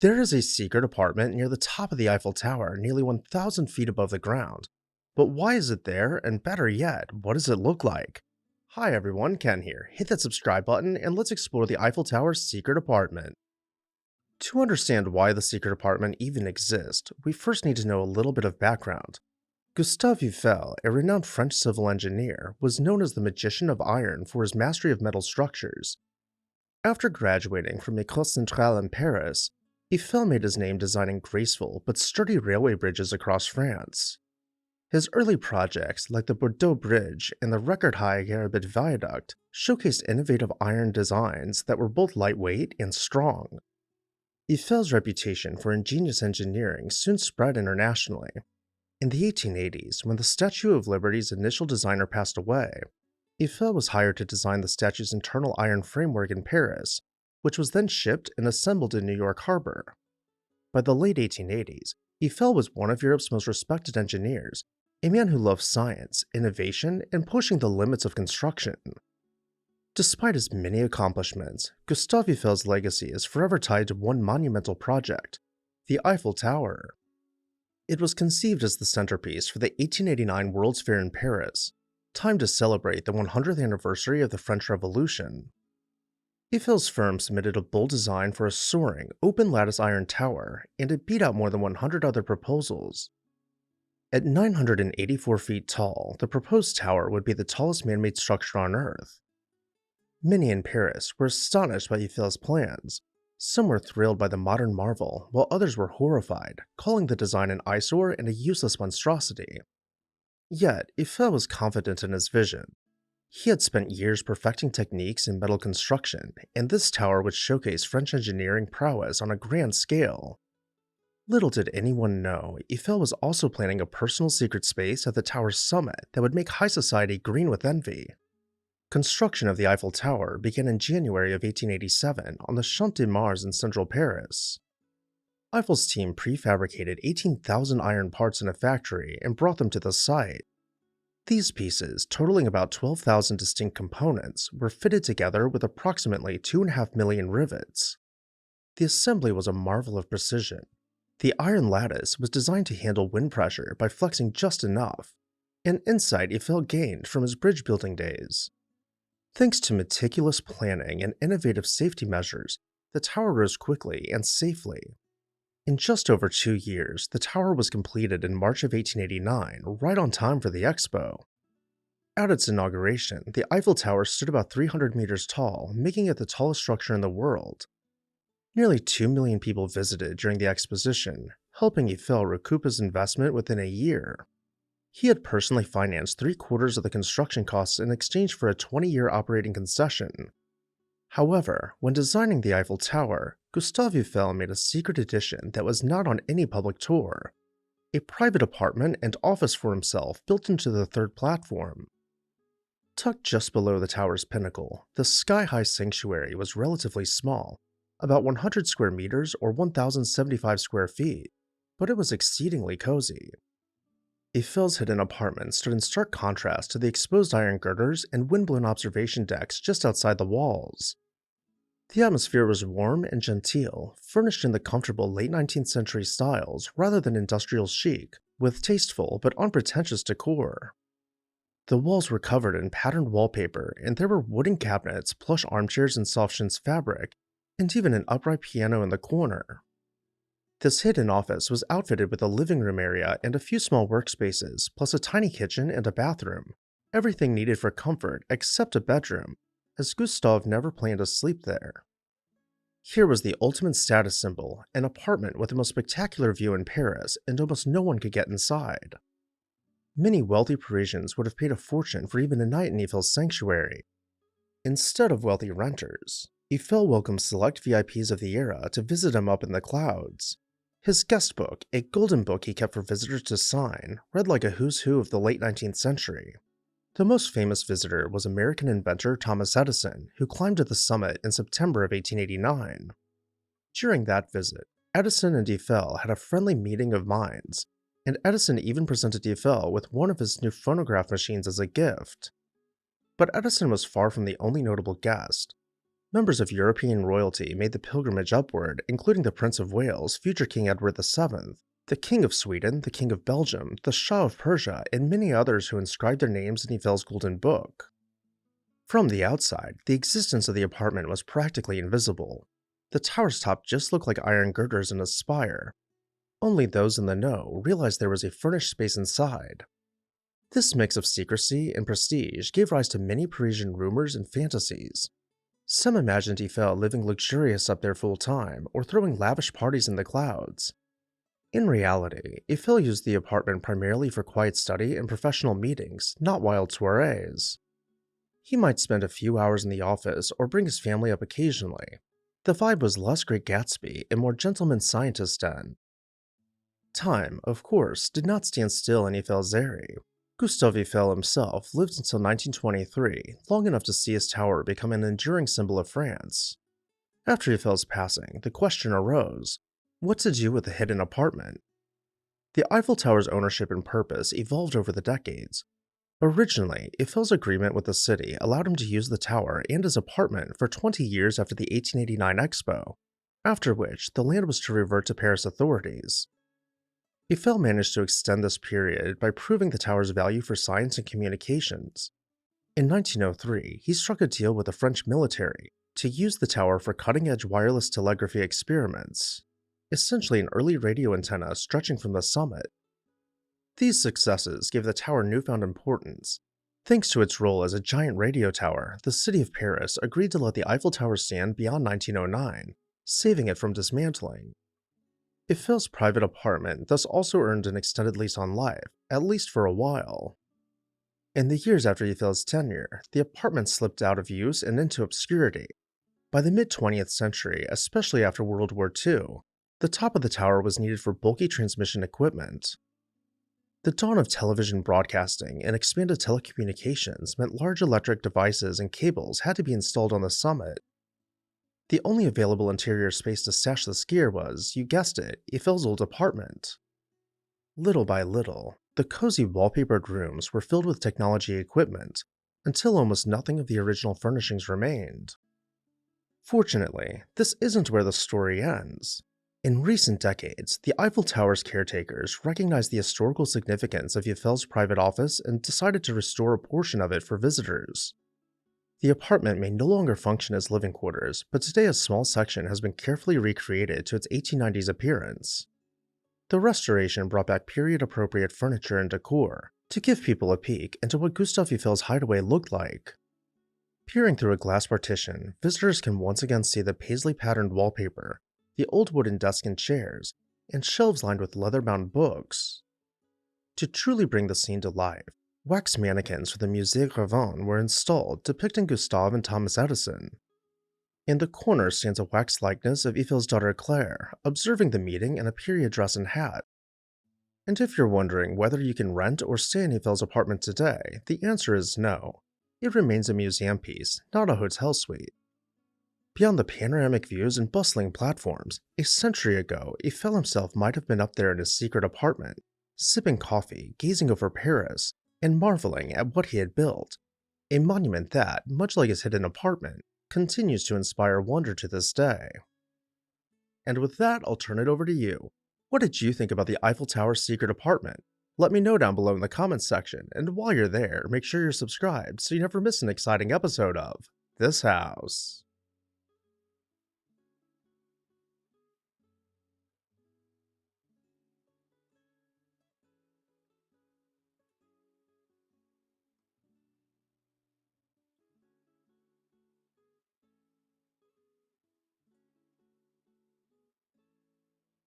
There is a secret apartment near the top of the Eiffel Tower, nearly 1,000 feet above the ground. But why is it there? And better yet, what does it look like? Hi everyone, Ken here. Hit that subscribe button and let's explore the Eiffel Tower's secret apartment. To understand why the secret apartment even exists, we first need to know a little bit of background. Gustave Eiffel, a renowned French civil engineer, was known as the Magician of Iron for his mastery of metal structures. After graduating from École Centrale in Paris, Eiffel made his name designing graceful but sturdy railway bridges across France. His early projects, like the Bordeaux Bridge and the record-high Garabit Viaduct, showcased innovative iron designs that were both lightweight and strong. Eiffel's reputation for ingenious engineering soon spread internationally. In the 1880s, when the Statue of Liberty's initial designer passed away, Eiffel was hired to design the statue's internal iron framework in Paris, which was then shipped and assembled in New York Harbor. By the late 1880s, Eiffel was one of Europe's most respected engineers, a man who loved science, innovation, and pushing the limits of construction. Despite his many accomplishments, Gustave Eiffel's legacy is forever tied to one monumental project, the Eiffel Tower. It was conceived as the centerpiece for the 1889 World's Fair in Paris, timed to celebrate the 100th anniversary of the French Revolution. Eiffel's firm submitted a bold design for a soaring, open lattice iron tower, and it beat out more than 100 other proposals. At 984 feet tall, the proposed tower would be the tallest man-made structure on Earth. Many in Paris were astonished by Eiffel's plans. Some were thrilled by the modern marvel, while others were horrified, calling the design an eyesore and a useless monstrosity. Yet, Eiffel was confident in his vision. He had spent years perfecting techniques in metal construction, and this tower would showcase French engineering prowess on a grand scale. Little did anyone know, Eiffel was also planning a personal secret space at the tower's summit that would make high society green with envy. Construction of the Eiffel Tower began in January of 1887 on the Champ de Mars in central Paris. Eiffel's team prefabricated 18,000 iron parts in a factory and brought them to the site. These pieces, totaling about 12,000 distinct components, were fitted together with approximately 2.5 million rivets. The assembly was a marvel of precision. The iron lattice was designed to handle wind pressure by flexing just enough, an insight Eiffel gained from his bridge building days. Thanks to meticulous planning and innovative safety measures, the tower rose quickly and safely. In just over 2 years, the tower was completed in March of 1889, right on time for the Expo. At its inauguration, the Eiffel Tower stood about 300 meters tall, making it the tallest structure in the world. Nearly 2 million people visited during the exposition, helping Eiffel recoup his investment within a year. He had personally financed 3/4 of the construction costs in exchange for a 20-year operating concession. However, when designing the Eiffel Tower, Gustave Eiffel made a secret addition that was not on any public tour, a private apartment and office for himself built into the third platform. Tucked just below the tower's pinnacle, the sky-high sanctuary was relatively small, about 100 square meters or 1,075 square feet, but it was exceedingly cozy. Eiffel's hidden apartment stood in stark contrast to the exposed iron girders and windblown observation decks just outside the walls. The atmosphere was warm and genteel, furnished in the comfortable late 19th century styles rather than industrial chic, with tasteful but unpretentious decor. The walls were covered in patterned wallpaper, and there were wooden cabinets, plush armchairs in soft chintz fabric, and even an upright piano in the corner. This hidden office was outfitted with a living room area and a few small workspaces, plus a tiny kitchen and a bathroom, everything needed for comfort except a bedroom, as Gustave never planned to sleep there. Here was the ultimate status symbol, an apartment with the most spectacular view in Paris, and almost no one could get inside. Many wealthy Parisians would have paid a fortune for even a night in Eiffel's sanctuary. Instead of wealthy renters, Eiffel welcomed select VIPs of the era to visit him up in the clouds. His guest book, a golden book he kept for visitors to sign, read like a who's who of the late 19th century. The most famous visitor was American inventor Thomas Edison, who climbed to the summit in September of 1889. During that visit, Edison and Eiffel had a friendly meeting of minds, and Edison even presented Eiffel with one of his new phonograph machines as a gift. But Edison was far from the only notable guest. Members of European royalty made the pilgrimage upward, including the Prince of Wales, future King Edward VII, the King of Sweden, the King of Belgium, the Shah of Persia, and many others who inscribed their names in Eiffel's Golden Book. From the outside, the existence of the apartment was practically invisible. The tower's top just looked like iron girders in a spire. Only those in the know realized there was a furnished space inside. This mix of secrecy and prestige gave rise to many Parisian rumors and fantasies. Some imagined Eiffel living luxurious up there full time or throwing lavish parties in the clouds. In reality, Eiffel used the apartment primarily for quiet study and professional meetings, not wild soirees. He might spend a few hours in the office or bring his family up occasionally. The vibe was less Great Gatsby and more gentleman scientist den. Time, of course, did not stand still in Eiffel's eyrie. Gustave Eiffel himself lived until 1923, long enough to see his tower become an enduring symbol of France. After Eiffel's passing, the question arose, what to do with the hidden apartment? The Eiffel Tower's ownership and purpose evolved over the decades. Originally, Eiffel's agreement with the city allowed him to use the tower and his apartment for 20 years after the 1889 Expo, after which the land was to revert to Paris authorities. Eiffel managed to extend this period by proving the tower's value for science and communications. In 1903, he struck a deal with the French military to use the tower for cutting-edge wireless telegraphy experiments, essentially an early radio antenna stretching from the summit. These successes gave the tower newfound importance. Thanks to its role as a giant radio tower, the city of Paris agreed to let the Eiffel Tower stand beyond 1909, saving it from dismantling. Eiffel's private apartment thus also earned an extended lease on life, at least for a while. In the years after Eiffel's tenure, the apartment slipped out of use and into obscurity. By the mid-20th century, especially after World War II, the top of the tower was needed for bulky transmission equipment. The dawn of television broadcasting and expanded telecommunications meant large electric devices and cables had to be installed on the summit. The only available interior space to stash this gear was, you guessed it, Eiffel's old apartment. Little by little, the cozy wallpapered rooms were filled with technology equipment, until almost nothing of the original furnishings remained. Fortunately, this isn't where the story ends. In recent decades, the Eiffel Tower's caretakers recognized the historical significance of Eiffel's private office and decided to restore a portion of it for visitors. The apartment may no longer function as living quarters, but today a small section has been carefully recreated to its 1890s appearance. The restoration brought back period-appropriate furniture and decor to give people a peek into what Gustave Eiffel's hideaway looked like. Peering through a glass partition, visitors can once again see the paisley-patterned wallpaper, the old wooden desk and chairs, and shelves lined with leather-bound books. To truly bring the scene to life, wax mannequins for the Musée Gravin were installed depicting Gustave and Thomas Edison. In the corner stands a wax likeness of Eiffel's daughter Claire, observing the meeting in a period dress and hat. And if you're wondering whether you can rent or stay in Eiffel's apartment today, the answer is no. It remains a museum piece, not a hotel suite. Beyond the panoramic views and bustling platforms, a century ago, Eiffel himself might have been up there in his secret apartment, sipping coffee, gazing over Paris, and marveling at what he had built, a monument that, much like his hidden apartment, continues to inspire wonder to this day. And with that, I'll turn it over to you. What did you think about the Eiffel Tower's secret apartment? Let me know down below in the comments section, and while you're there, make sure you're subscribed so you never miss an exciting episode of This House.